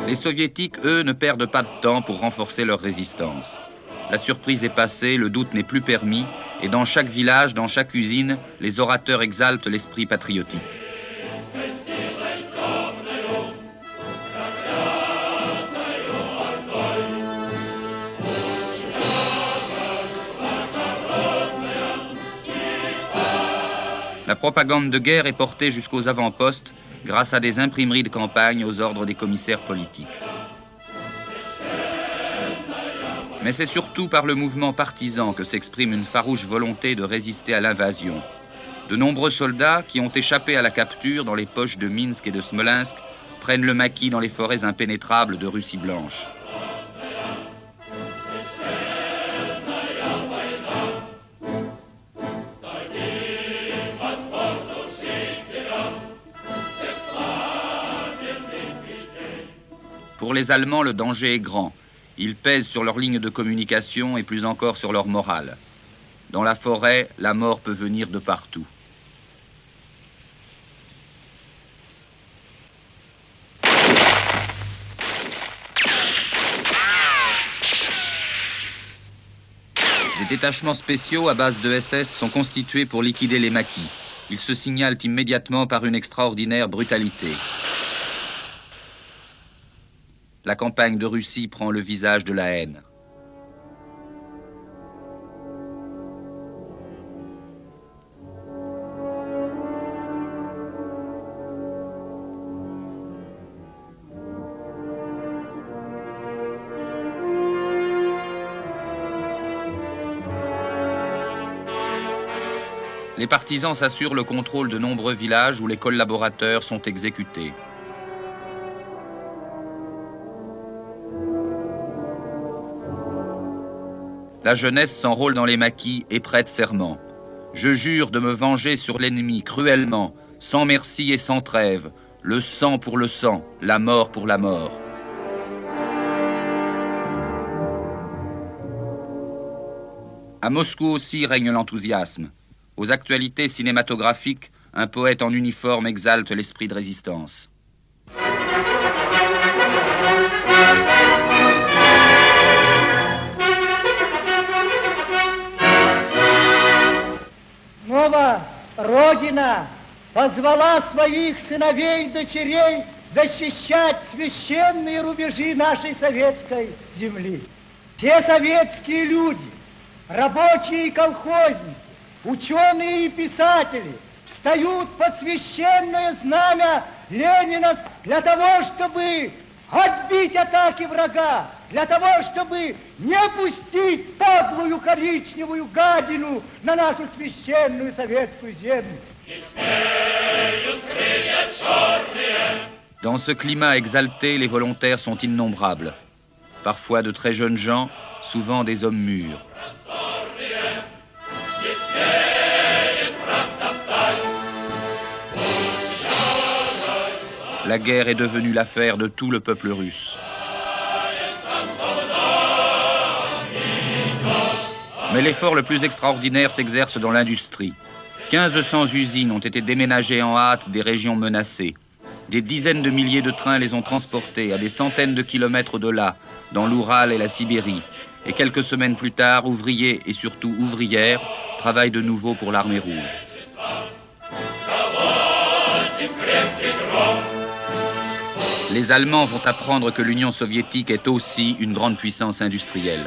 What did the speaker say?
Les Soviétiques, eux, ne perdent pas de temps pour renforcer leur résistance. La surprise est passée, le doute n'est plus permis, et dans chaque village, dans chaque usine, les orateurs exaltent l'esprit patriotique. La propagande de guerre est portée jusqu'aux avant-postes grâce à des imprimeries de campagne aux ordres des commissaires politiques. Mais c'est surtout par le mouvement partisan que s'exprime une farouche volonté de résister à l'invasion. De nombreux soldats qui ont échappé à la capture dans les poches de Minsk et de Smolensk prennent le maquis dans les forêts impénétrables de Russie blanche. Pour les Allemands, le danger est grand. Ils pèsent sur leurs lignes de communication et plus encore sur leur morale. Dans la forêt, la mort peut venir de partout. Des détachements spéciaux à base de SS sont constitués pour liquider les maquis. Ils se signalent immédiatement par une extraordinaire brutalité. La campagne de Russie prend le visage de la haine. Les partisans s'assurent le contrôle de nombreux villages où les collaborateurs sont exécutés. La jeunesse s'enrôle dans les maquis et prête serment. Je jure de me venger sur l'ennemi cruellement, sans merci et sans trêve, le sang pour le sang, la mort pour la mort. À Moscou aussi règne l'enthousiasme. Aux actualités cinématographiques, un poète en uniforme exalte l'esprit de résistance. Родина позвала своих сыновей и дочерей защищать священные рубежи нашей советской земли. Все советские люди, рабочие и колхозники, ученые и писатели встают под священное знамя Ленина для того, чтобы отбить атаки врага, для того, чтобы не пустить подлую коричневую гадину на нашу священную советскую землю. Dans ce climat exalté, les volontaires sont innombrables. Parfois de très jeunes gens, souvent des hommes mûrs. La guerre est devenue l'affaire de tout le peuple russe. Mais l'effort le plus extraordinaire s'exerce dans l'industrie. 1500 usines ont été déménagées en hâte des régions menacées. Des dizaines de milliers de trains les ont transportés à des centaines de kilomètres de là, dans l'Oural et la Sibérie. Et quelques semaines plus tard, ouvriers et surtout ouvrières travaillent de nouveau pour l'armée rouge. Les Allemands vont apprendre que l'Union soviétique est aussi une grande puissance industrielle.